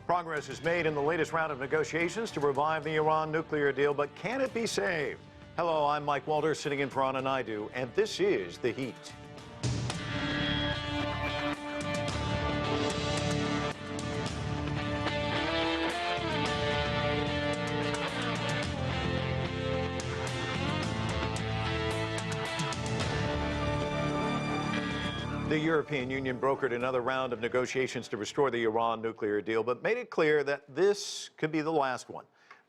Progress is made in the latest round of negotiations to revive the Iran nuclear deal, but can it be saved? Hello, I'm Mike Walter, sitting in for Anna Naidu, and this is The Heat. The European Union brokered another round of negotiations to restore the Iran nuclear deal, but made it clear that this could be the last one.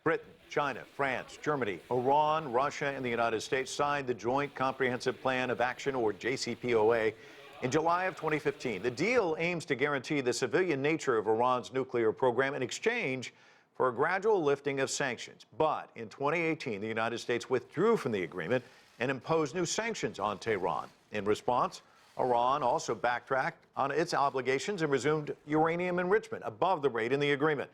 Britain, China, France, Germany, Iran, Russia, and the United States signed the Joint Comprehensive Plan of Action, or JCPOA, in July of 2015. The deal aims to guarantee the civilian nature of Iran's nuclear program in exchange for a gradual lifting of sanctions. But in 2018, the United States withdrew from the agreement and imposed new sanctions on Tehran. In response, Iran also backtracked on its obligations and resumed uranium enrichment above the rate in the agreement.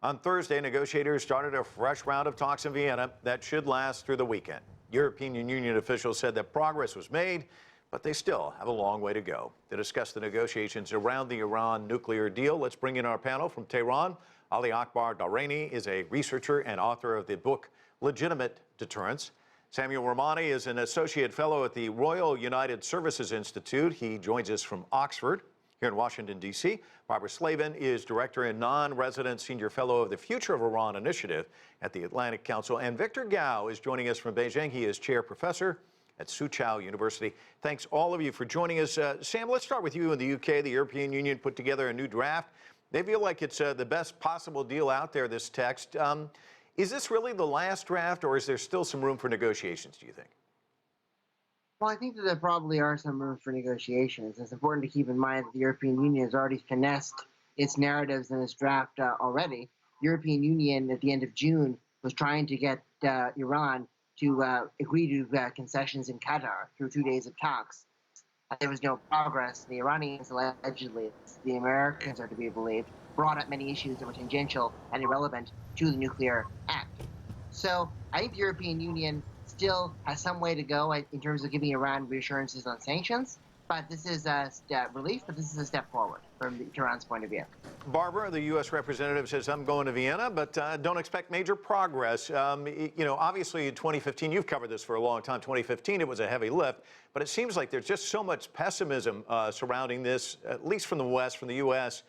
On Thursday, negotiators started a fresh round of talks in Vienna that should last through the weekend. European Union officials said that progress was made, but they still have a long way to go. To discuss the negotiations around the Iran nuclear deal, let's bring in our panel from Tehran. Ali Akbar Darani is a researcher and author of the book Legitimate Deterrence. Samuel Ramani is an associate fellow at the Royal United Services Institute. He joins us from Oxford, here in Washington, D.C. Barbara Slavin is director and non-resident senior fellow of the Future of Iran Initiative at the Atlantic Council. And Victor Gao is joining us from Beijing. He is chair professor at Soochow University. Thanks all of you for joining us. Sam, let's start with you. In the UK, the European Union put together a new draft. They feel like it's the best possible deal out there, this text. Is this really the last draft, or is there still some room for negotiations, do you think? Well, I think that there probably are some room for negotiations. It's important to keep in mind that the European Union has already finessed its narratives in its draft already. The European Union, at the end of June, was trying to get Iran to agree to concessions in Qatar through 2 days of talks. There was no progress. The Iranians, allegedly, the Americans are to be believed, brought up many issues that were tangential and irrelevant to the nuclear act. So I think the European Union still has some way to go in terms of giving Iran reassurances on sanctions, but this is a relief, but this is a step forward from Tehran's point of view. Barbara, the U.S. representative says, I'm going to Vienna, but don't expect major progress. Obviously in 2015, you've covered this for a long time. 2015, it was a heavy lift, but it seems like there's just so much pessimism surrounding this, at least from the West, from the U.S.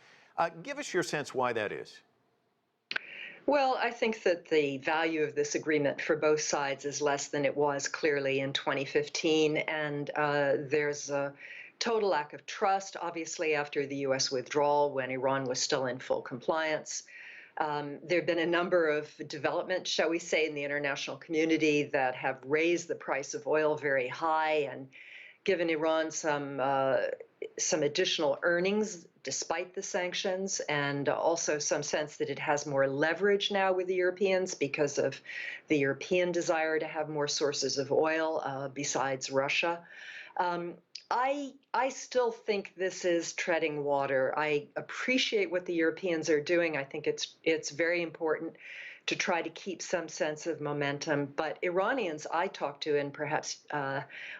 Give us your sense why that is. Well, I think that the value of this agreement for both sides is less than it was clearly in 2015, and there's a total lack of trust, obviously, after the U.S. withdrawal when Iran was still in full compliance. There have been a number of developments, shall we say, in the international community that have raised the price of oil very high and given Iran some additional earnings despite the sanctions, and also some sense that it has more leverage now with the Europeans because of the European desire to have more sources of oil besides Russia. I still think this is treading water. I appreciate what the Europeans are doing. I think it's very important to try to keep some sense of momentum. But Iranians I talk to, and perhaps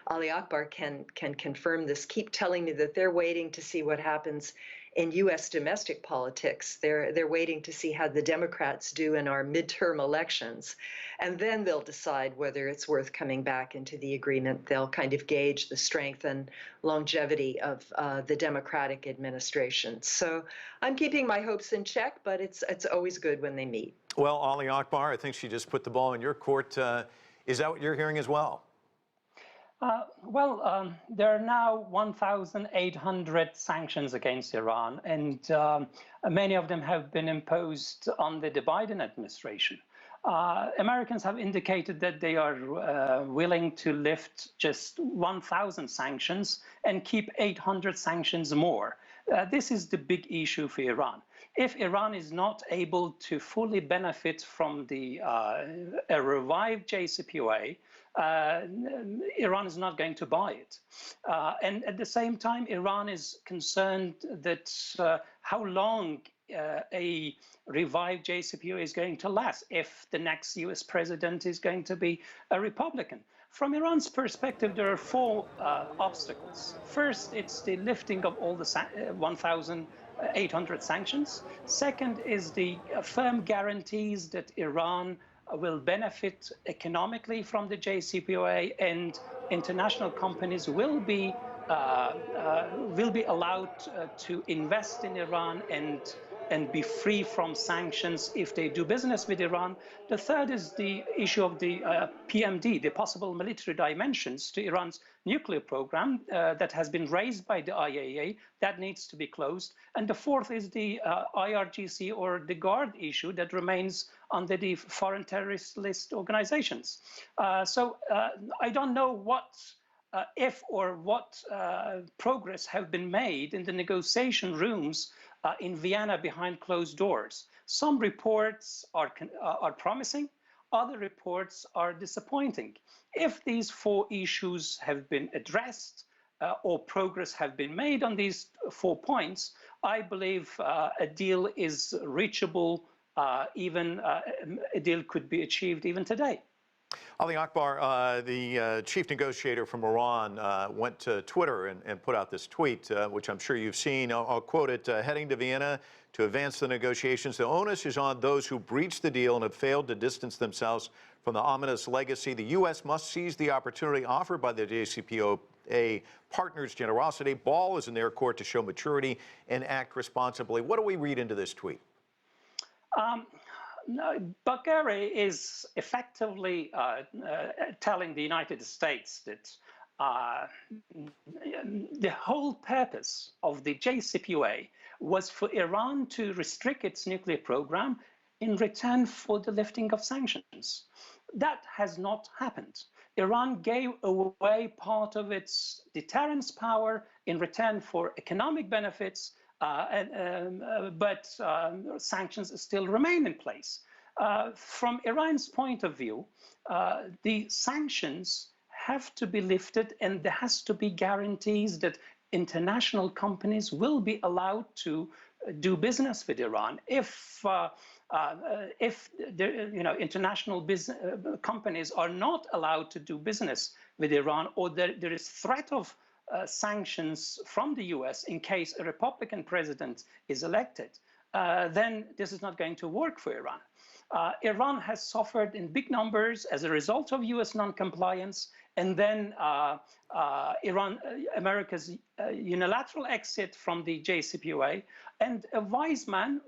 Ali Akbar can confirm this, keep telling me that they're waiting to see what happens in U.S. domestic politics. They're waiting to see how the Democrats do in our midterm elections, and then they'll decide whether it's worth coming back into the agreement. They'll kind of gauge the strength and longevity of the Democratic administration. So I'm keeping my hopes in check, but it's always good when they meet. Well, Ali Akbar, I think she just put the ball in your court. Is that what you're hearing as well? There are now 1,800 sanctions against Iran, and many of them have been imposed under the Biden administration. Americans have indicated that they are willing to lift just 1,000 sanctions and keep 800 sanctions more. This is the big issue for Iran. If Iran is not able to fully benefit from a revived JCPOA, Iran is not going to buy it. And at the same time, Iran is concerned that how long a revived JCPOA is going to last if the next US president is going to be a Republican. From Iran's perspective, there are four obstacles. First, it's the lifting of all the 1,000 800 sanctions. Second is the firm guarantees that Iran will benefit economically from the JCPOA, and international companies will be allowed to invest in Iran and be free from sanctions if they do business with Iran. The third is the issue of the PMD, the possible military dimensions to Iran's nuclear program that has been raised by the IAEA. That needs to be closed. And the fourth is the IRGC or the Guard issue that remains under the foreign terrorist list organizations. So I don't know what if or what progress have been made in the negotiation rooms in Vienna behind closed doors. Some reports are promising, other reports are disappointing. If these four issues have been addressed or progress have been made on these 4 points, I believe a deal is reachable, even a deal could be achieved even today. Ali Akbar, the chief negotiator from Iran, went to Twitter and put out this tweet, which I'm sure you've seen. I'll quote it, heading to Vienna to advance the negotiations. The onus is on those who breached the deal and have failed to distance themselves from the ominous legacy. The U.S. must seize the opportunity offered by the JCPOA partners' generosity. Ball is in their court to show maturity and act responsibly. What do we read into this tweet? Bulgaria is effectively telling the United States that the whole purpose of the JCPOA was for Iran to restrict its nuclear program in return for the lifting of sanctions. That has not happened. Iran gave away part of its deterrence power in return for economic benefits, but sanctions still remain in place. From Iran's point of view, the sanctions have to be lifted, and there has to be guarantees that international companies will be allowed to do business with Iran. If international companies are not allowed to do business with Iran, or there is threat of sanctions from the US in case a Republican president is elected, then this is not going to work for Iran. Iran has suffered in big numbers as a result of US non-compliance, and then America's unilateral exit from the JCPOA. And a wise man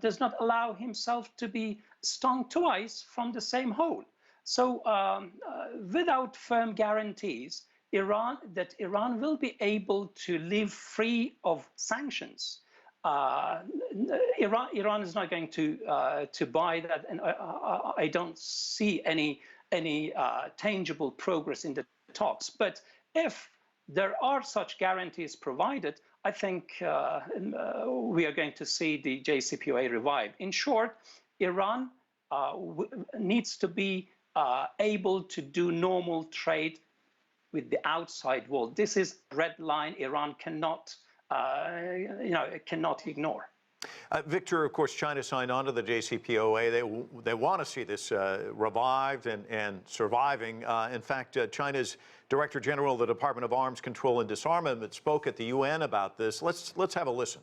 does not allow himself to be stung twice from the same hole. So without firm guarantees, Iran will be able to live free of sanctions. Iran is not going to buy that, and I don't see any tangible progress in the talks. But if there are such guarantees provided, I think we are going to see the JCPOA revive. In short, Iran needs to be able to do normal trade with the outside world. This is a red line Iran cannot ignore. Victor, of course, China signed on to the JCPOA. They want to see this revived and surviving. In fact, China's Director General of the Department of Arms Control and Disarmament spoke at the UN about this. Let's have a listen.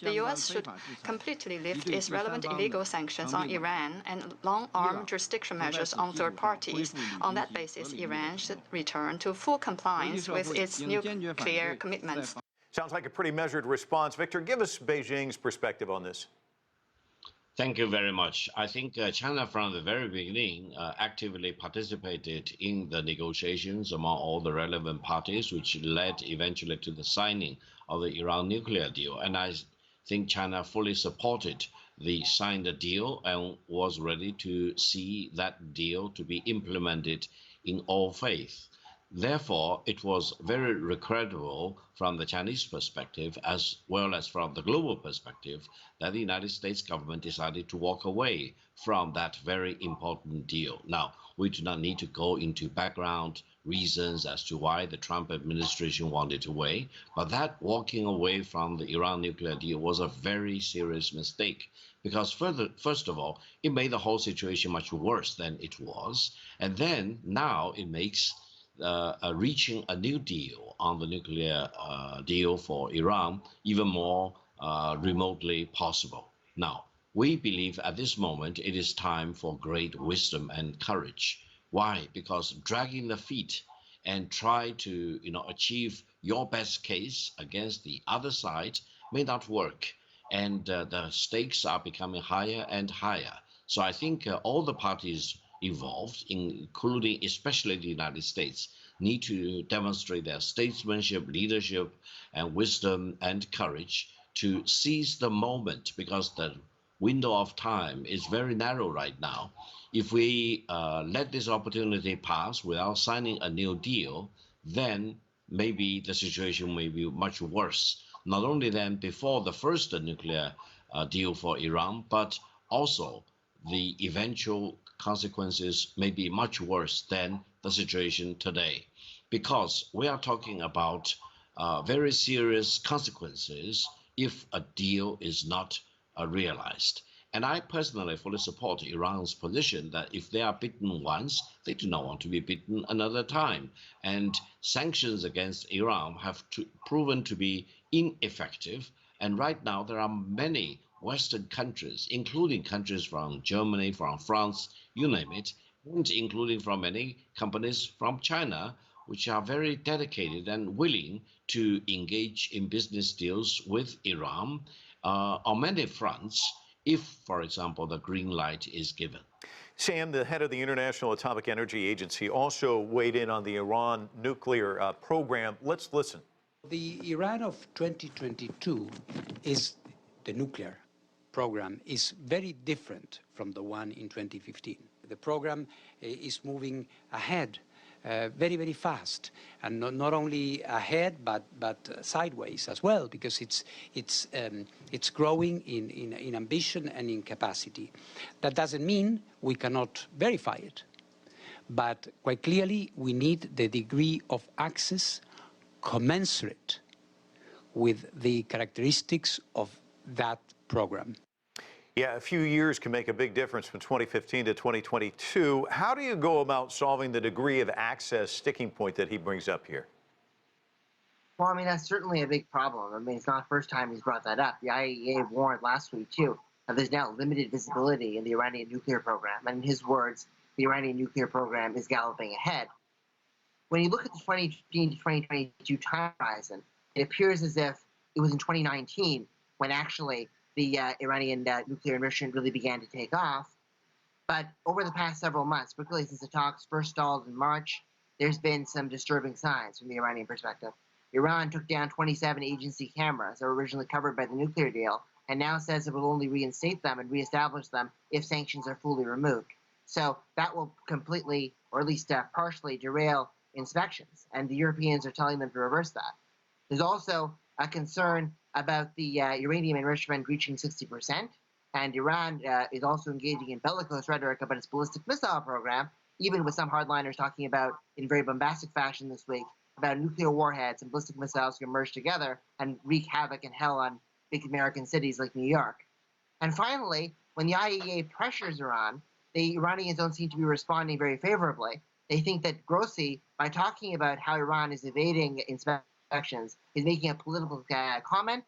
The U.S. should completely lift its relevant illegal sanctions on Iran and long-arm jurisdiction measures on third parties. On that basis, Iran should return to full compliance with its nuclear commitments. Sounds like a pretty measured response. Victor, give us Beijing's perspective on this. Thank you very much. I think China, from the very beginning, actively participated in the negotiations among all the relevant parties, which led eventually to the signing of the Iran nuclear deal. And I think China fully supported the signed deal and was ready to see that deal to be implemented in all faith. Therefore, it was very regrettable from the Chinese perspective, as well as from the global perspective, that the United States government decided to walk away from that very important deal. Now, we do not need to go into background reasons as to why the Trump administration wanted away, but that walking away from the Iran nuclear deal was a very serious mistake, because first of all, it made the whole situation much worse than it was, and then now it makes reaching a new deal on the nuclear deal for Iran even more remotely possible. Now, we believe at this moment it is time for great wisdom and courage. Why? Because dragging the feet and try to achieve your best case against the other side may not work, and the stakes are becoming higher and higher. So I think all the parties involved, including especially the United States, need to demonstrate their statesmanship, leadership, and wisdom and courage to seize the moment, because the window of time is very narrow right now. If we let this opportunity pass without signing a new deal, then maybe the situation may be much worse, not only than before the first nuclear deal for Iran, but also the eventual consequences may be much worse than the situation today, because we are talking about very serious consequences if a deal is not realized. And I personally fully support Iran's position that if they are bitten once, they do not want to be bitten another time. And sanctions against Iran have proven to be ineffective. And right now, there are many Western countries, including countries from Germany, from France, you name it, and including from many companies from China, which are very dedicated and willing to engage in business deals with Iran on many fronts, if, for example, the green light is given. Sam, the head of the International Atomic Energy Agency, also weighed in on the Iran nuclear program. Let's listen. The Iran of 2022 is the nuclear program is very different from the one in 2015. The program is moving ahead very, very fast, and not only ahead but sideways as well, because it's growing in ambition and in capacity. That doesn't mean we cannot verify it, but quite clearly we need the degree of access commensurate with the characteristics of that program. Yeah, a few years can make a big difference from 2015 to 2022. How do you go about solving the degree of access sticking point that he brings up here? Well, I mean, that's certainly a big problem. I mean, it's not the first time he's brought that up. The IAEA warned last week, too, that there's now limited visibility in the Iranian nuclear program. And in his words, the Iranian nuclear program is galloping ahead. When you look at the 2015 to 2022 time horizon, it appears as if it was in 2019 when actually the Iranian nuclear enrichment really began to take off. But over the past several months, particularly since the talks first stalled in March, there's been some disturbing signs from the Iranian perspective. Iran took down 27 agency cameras that were originally covered by the nuclear deal, and now says it will only reinstate them and reestablish them if sanctions are fully removed. So that will completely, or at least partially, derail inspections, and the Europeans are telling them to reverse that. There's also a concern about the uranium enrichment reaching 60%, and Iran is also engaging in bellicose rhetoric about its ballistic missile program, even with some hardliners talking about, in very bombastic fashion this week, about nuclear warheads and ballistic missiles can merge together and wreak havoc and hell on big American cities like New York. And finally, when the IAEA pressures Iran, the Iranians don't seem to be responding very favorably. They think that Grossi, by talking about how Iran is evading inspections, is making a political comment.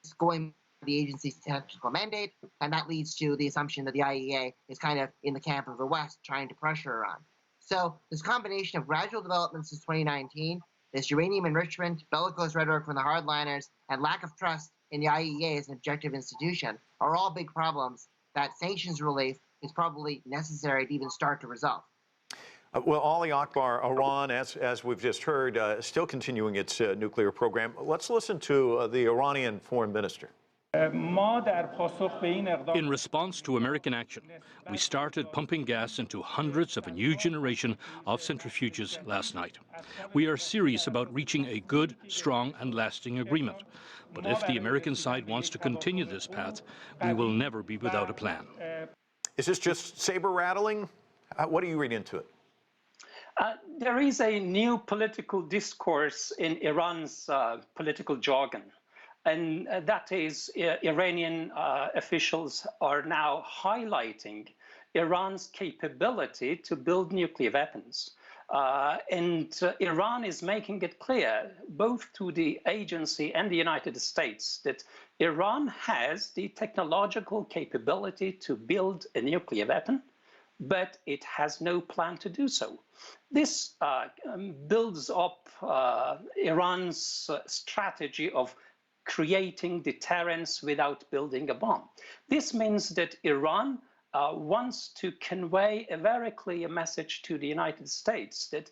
It's going for the agency's technical mandate, and that leads to the assumption that the IAEA is kind of in the camp of the West trying to pressure Iran. So this combination of gradual developments since 2019, this uranium enrichment, bellicose rhetoric from the hardliners, and lack of trust in the IAEA as an objective institution are all big problems that sanctions relief is probably necessary to even start to resolve. Well, Ali Akbar, Iran, as we've just heard, still continuing its nuclear program. Let's listen to the Iranian foreign minister. In response to American action, we started pumping gas into hundreds of a new generation of centrifuges last night. We are serious about reaching a good, strong, and lasting agreement. But if the American side wants to continue this path, we will never be without a plan. Is this just saber rattling? What do you read into it? There is a new political discourse in Iran's political jargon. And that is, Iranian officials are now highlighting Iran's capability to build nuclear weapons. And Iran is making it clear, both to the agency and the United States, that Iran has the technological capability to build a nuclear weapon, but it has no plan to do so. This builds up Iran's strategy of creating deterrence without building a bomb. This means that Iran wants to convey a very clear message to the United States that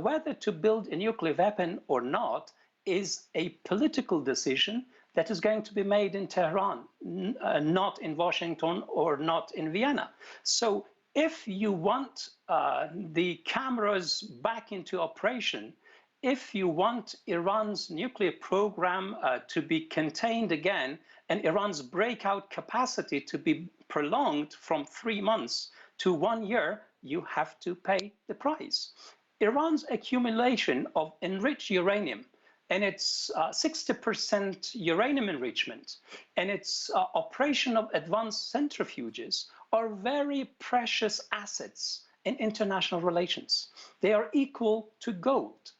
whether to build a nuclear weapon or not is a political decision that is going to be made in Tehran, not in Washington or not in Vienna. So if you want the cameras back into operation, if you want Iran's nuclear program to be contained again and Iran's breakout capacity to be prolonged from 3 months to 1 year, you have to pay the price. Iran's accumulation of enriched uranium and its 60% uranium enrichment and its operation of advanced centrifuges are very precious assets in international relations. They are equal to gold.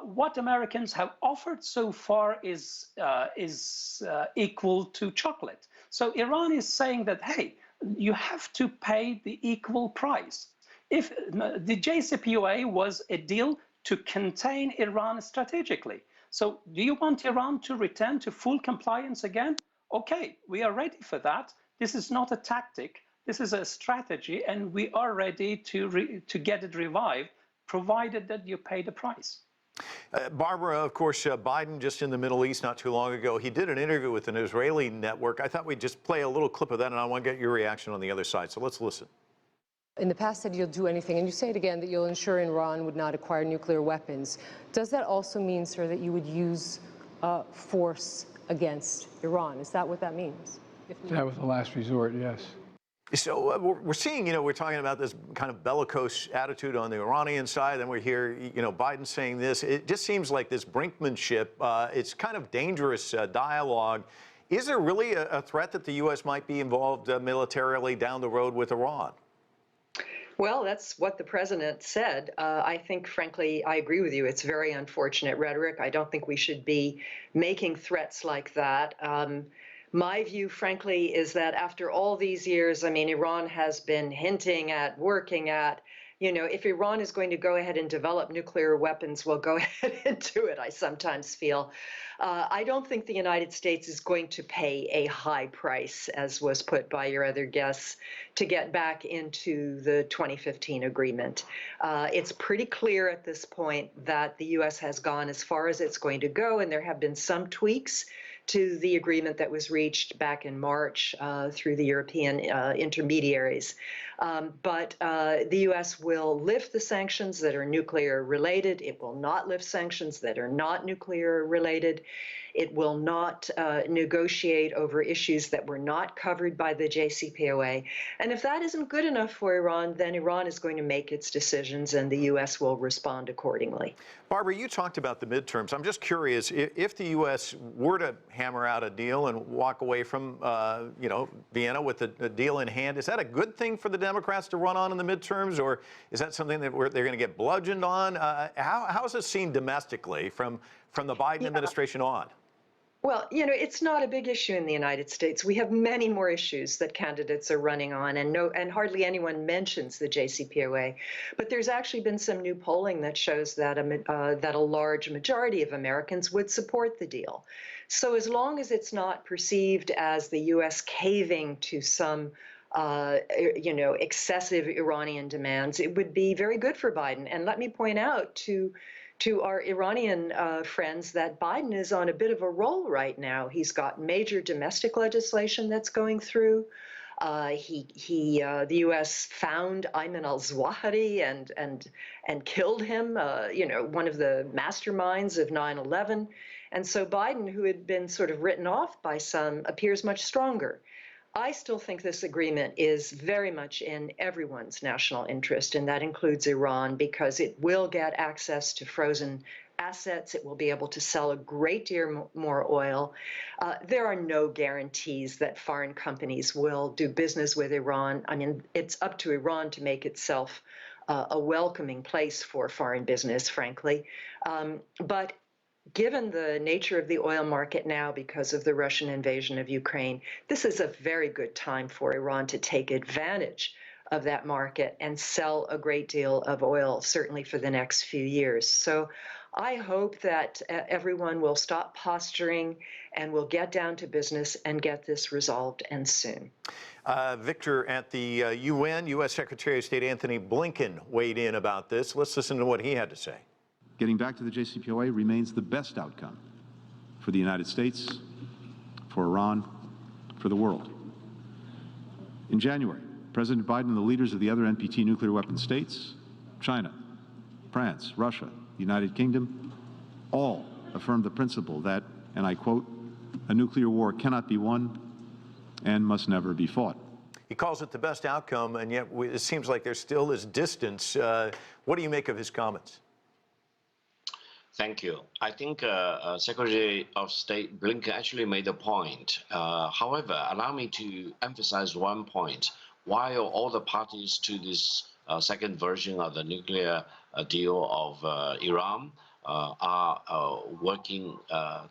What Americans have offered so far is equal to chocolate. So Iran is saying that, hey, you have to pay the equal price. If the JCPOA was a deal to contain Iran strategically. So do you want Iran to return to full compliance again? Okay, we are ready for that. This is not a tactic. This is a strategy, and we are ready to get it revived, provided that you pay the price. Barbara, of course, Biden just in the Middle East not too long ago, he did an interview with an Israeli network. I thought we'd just play a little clip of that, and I want to get your reaction on the other side. So let's listen. In the past said you'll do anything, and you say it again, that you'll ensure Iran would not acquire nuclear weapons. Does that also mean, sir, that you would use force against Iran? Is that what that means? That was the last resort, yes. So we're seeing, we're talking about this kind of bellicose attitude on the Iranian side, and we hear, Biden saying this. It just seems like this brinkmanship, it's kind of dangerous dialogue. Is there really a threat that the U.S. might be involved militarily down the road with Iran? Well, that's what the president said. I think, frankly, I agree with you. It's very unfortunate rhetoric. I don't think we should be making threats like that. My view, frankly, is that after all these years, Iran has been hinting at, working at, if Iran is going to go ahead and develop nuclear weapons, we'll go ahead and do it, I sometimes feel. I don't think the United States is going to pay a high price, as was put by your other guests, to get back into the 2015 agreement. It's pretty clear at this point that the U.S. has gone as far as it's going to go, and there have been some tweaks to the agreement that was reached back in March through the European intermediaries. But the U.S. will lift the sanctions that are nuclear related. It will not lift sanctions that are not nuclear related. It will not negotiate over issues that were not covered by the JCPOA. And if that isn't good enough for Iran, then Iran is going to make its decisions and the U.S. will respond accordingly. Barbara, you talked about the midterms. I'm just curious, if the U.S. were to hammer out a deal and walk away from, Vienna with a deal in hand, is that a good thing for the Democrats to run on in the midterms, or is that something that they're going to get bludgeoned on? How is this seen domestically from the Biden administration on? Well, it's not a big issue in the United States. We have many more issues that candidates are running on, and hardly anyone mentions the JCPOA. But there's actually been some new polling that shows that a large majority of Americans would support the deal. So as long as it's not perceived as the U.S. caving to some excessive Iranian demands, it would be very good for Biden. And let me point out to our Iranian friends that Biden is on a bit of a roll right now. He's got major domestic legislation that's going through. The U.S. found Ayman al-Zawahiri and killed him, one of the masterminds of 9/11. And so Biden, who had been sort of written off by some, appears much stronger. I still think this agreement is very much in everyone's national interest, and that includes Iran, because it will get access to frozen assets. It will be able to sell a great deal more oil. There are no guarantees that foreign companies will do business with Iran. It's up to Iran to make itself a welcoming place for foreign business, frankly. But given the nature of the oil market now because of the Russian invasion of Ukraine, this is a very good time for Iran to take advantage of that market and sell a great deal of oil, certainly for the next few years. So I hope that everyone will stop posturing and will get down to business and get this resolved, and soon. Victor, at the UN, U.S. Secretary of State Anthony Blinken weighed in about this. Let's listen to what he had to say. Getting back to the JCPOA remains the best outcome for the United States, for Iran, for the world. In January, President Biden and the leaders of the other NPT nuclear weapon states, China, France, Russia, the United Kingdom, all affirmed the principle that, and I quote, "A nuclear war cannot be won and must never be fought." He calls it the best outcome, and yet it seems like there still is distance. What do you make of his comments? Thank you. I think Secretary of State Blinken actually made a point. However, allow me to emphasize one point. While all the parties to this second version of the nuclear deal of Iran are working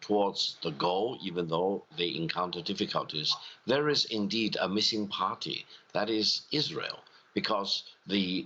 towards the goal, even though they encounter difficulties, there is indeed a missing party, that is Israel, because the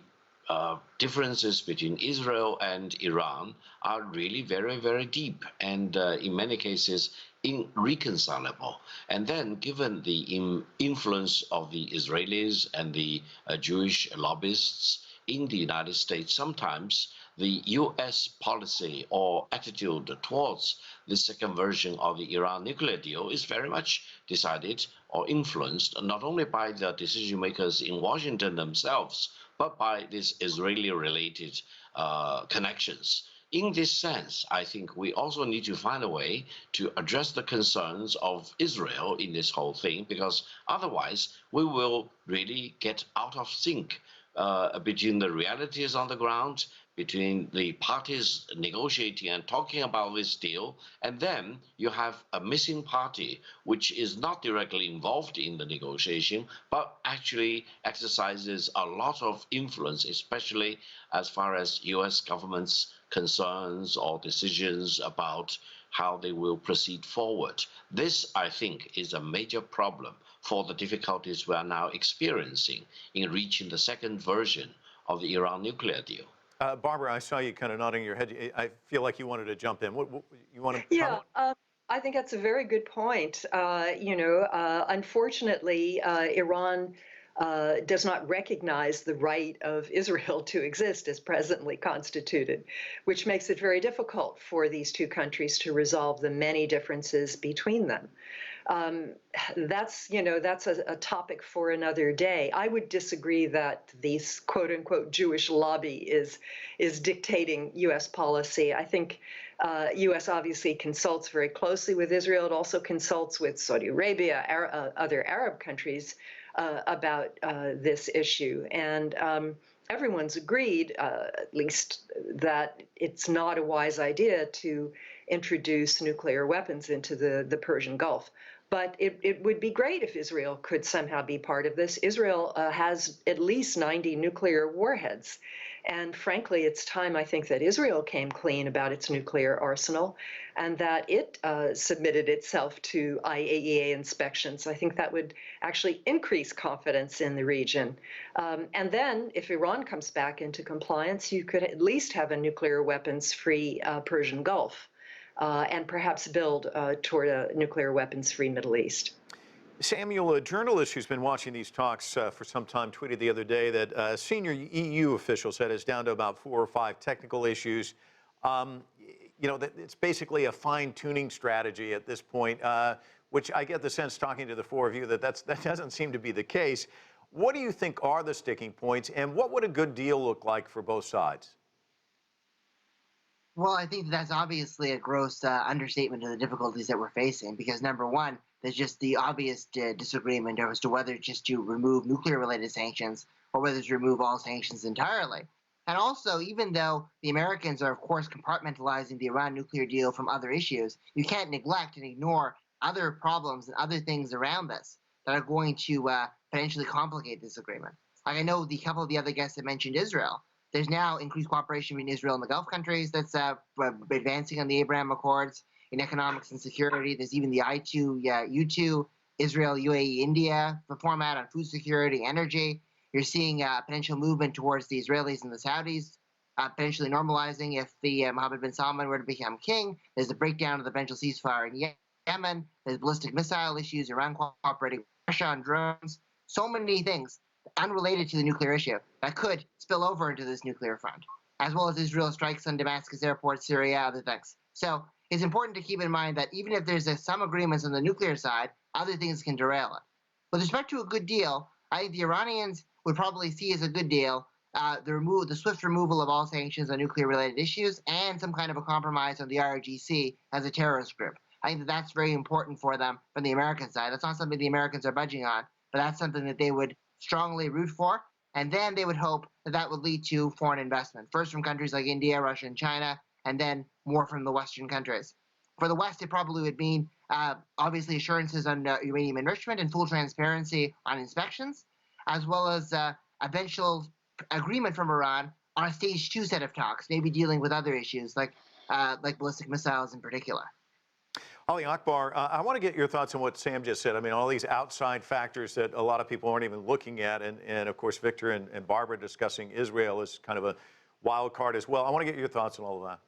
differences between Israel and Iran are really very, very deep and in many cases irreconcilable. And then given the influence of the Israelis and the Jewish lobbyists in the United States, sometimes the U.S. policy or attitude towards the second version of the Iran nuclear deal is very much decided or influenced not only by the decision makers in Washington themselves, but by these Israeli-related connections. In this sense, I think we also need to find a way to address the concerns of Israel in this whole thing, because otherwise we will really get out of sync between the realities on the ground, between the parties negotiating and talking about this deal, and then you have a missing party which is not directly involved in the negotiation, but actually exercises a lot of influence, especially as far as U.S. government's concerns or decisions about how they will proceed forward. This, I think, is a major problem for the difficulties we are now experiencing in reaching the second version of the Iran nuclear deal. Barbara, I saw you kind of nodding your head. I feel like you wanted to jump in. What you want to comment? Yeah, I think that's a very good point. Unfortunately, Iran does not recognize the right of Israel to exist as presently constituted, which makes it very difficult for these two countries to resolve the many differences between them. That's a topic for another day. I would disagree that the quote unquote Jewish lobby is dictating U.S. policy. I think U.S. obviously consults very closely with Israel. It also consults with Saudi Arabia, other Arab countries about this issue. And everyone's agreed, at least, that it's not a wise idea to introduce nuclear weapons into the Persian Gulf. But it would be great if Israel could somehow be part of this. Israel has at least 90 nuclear warheads. And frankly, it's time, I think, that Israel came clean about its nuclear arsenal and that it submitted itself to IAEA inspections. I think that would actually increase confidence in the region. And then if Iran comes back into compliance, you could at least have a nuclear weapons-free Persian Gulf. And perhaps build toward a nuclear weapons-free Middle East. Samuel, a journalist who's been watching these talks for some time, tweeted the other day that a senior EU official said it's down to about 4 or 5 technical issues. That it's basically a fine-tuning strategy at this point, which I get the sense, talking to the 4 of you, that doesn't seem to be the case. What do you think are the sticking points, and what would a good deal look like for both sides? Well, I think that's obviously a gross understatement of the difficulties that we're facing, because number one, there's just the obvious disagreement as to whether just to remove nuclear-related sanctions or whether to remove all sanctions entirely. And also, even though the Americans are, of course, compartmentalizing the Iran nuclear deal from other issues, you can't neglect and ignore other problems and other things around this that are going to potentially complicate this agreement. Like I know the couple of the other guests that mentioned Israel. There's now increased cooperation between Israel and the Gulf countries that's advancing on the Abraham Accords in economics and security. There's even the U2, Israel, UAE, India format on food security, energy. You're seeing potential movement towards the Israelis and the Saudis, potentially normalizing if the Mohammed bin Salman were to become king. There's a breakdown of the potential ceasefire in Yemen. There's ballistic missile issues, Iran cooperating with Russia on drones. So many things unrelated to the nuclear issue that could spill over into this nuclear front, as well as Israel strikes on Damascus airport, Syria, other things. So it's important to keep in mind that even if there's some agreements on the nuclear side, other things can derail it. With respect to a good deal, I think the Iranians would probably see as a good deal the swift removal of all sanctions on nuclear-related issues and some kind of a compromise on the IRGC as a terrorist group. I think that's very important for them from the American side. That's not something the Americans are budging on, but that's something that they would strongly root for. And then they would hope that that would lead to foreign investment, first from countries like India, Russia, and China, and then more from the Western countries. For the West, it probably would mean, obviously, assurances on uranium enrichment and full transparency on inspections, as well as eventual agreement from Iran on a stage 2 set of talks, maybe dealing with other issues like ballistic missiles in particular. Ali Akbar, I want to get your thoughts on what Sam just said. I mean, all these outside factors that a lot of people aren't even looking at, and of course, Victor and Barbara discussing Israel as kind of a wild card as well. I want to get your thoughts on all of that.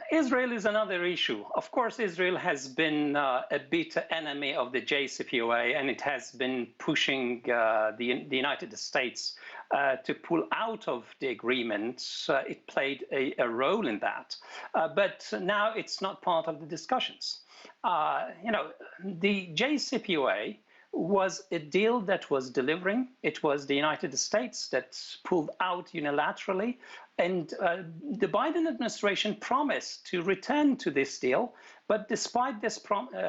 Israel is another issue. Of course, Israel has been a bitter enemy of the JCPOA, and it has been pushing the United States to pull out of the agreement. It played a role in that. But now it's not part of the discussions. The JCPOA was a deal that was delivering. It was the United States that pulled out unilaterally. And the Biden administration promised to return to this deal. But despite this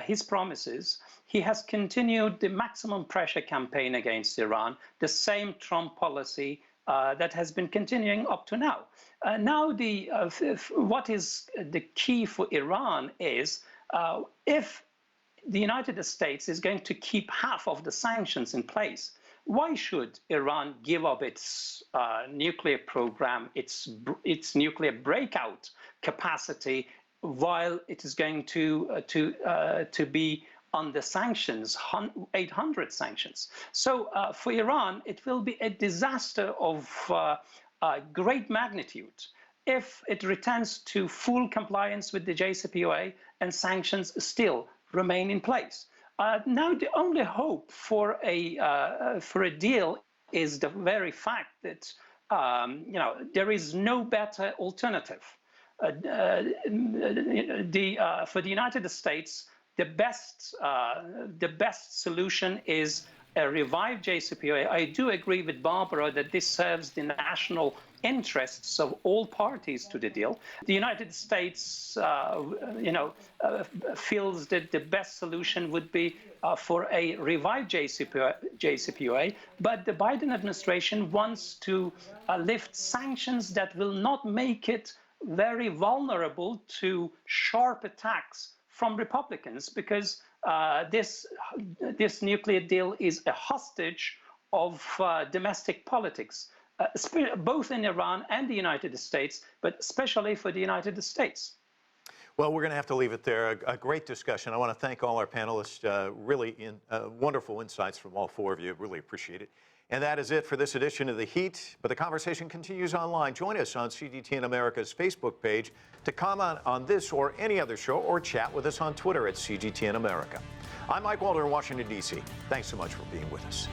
his promises, he has continued the maximum pressure campaign against Iran, the same Trump policy that has been continuing up to now. Now, what is the key for Iran is if the United States is going to keep half of the sanctions in place, why should Iran give up its nuclear program, its nuclear breakout capacity, while it is going to be under sanctions, 800 sanctions? So for Iran, it will be a disaster of great magnitude if it returns to full compliance with the JCPOA and sanctions still remain in place. Now, the only hope for a deal is the very fact that there is no better alternative. For the United States, the best solution is a revived JCPOA. I do agree with Barbara that this serves the national interests of all parties to the deal. The United States, feels that the best solution would be for a revived JCPOA, but the Biden administration wants to lift sanctions that will not make it very vulnerable to sharp attacks from Republicans, because this nuclear deal is a hostage of domestic politics, both in Iran and the United States, but especially for the United States. Well, we're going to have to leave it there. A great discussion. I want to thank all our panelists. Really wonderful insights from all four of you. Really appreciate it. And that is it for this edition of The Heat. But the conversation continues online. Join us on CGTN America's Facebook page to comment on this or any other show, or chat with us on Twitter at CGTN America. I'm Mike Walter in Washington, D.C. Thanks so much for being with us.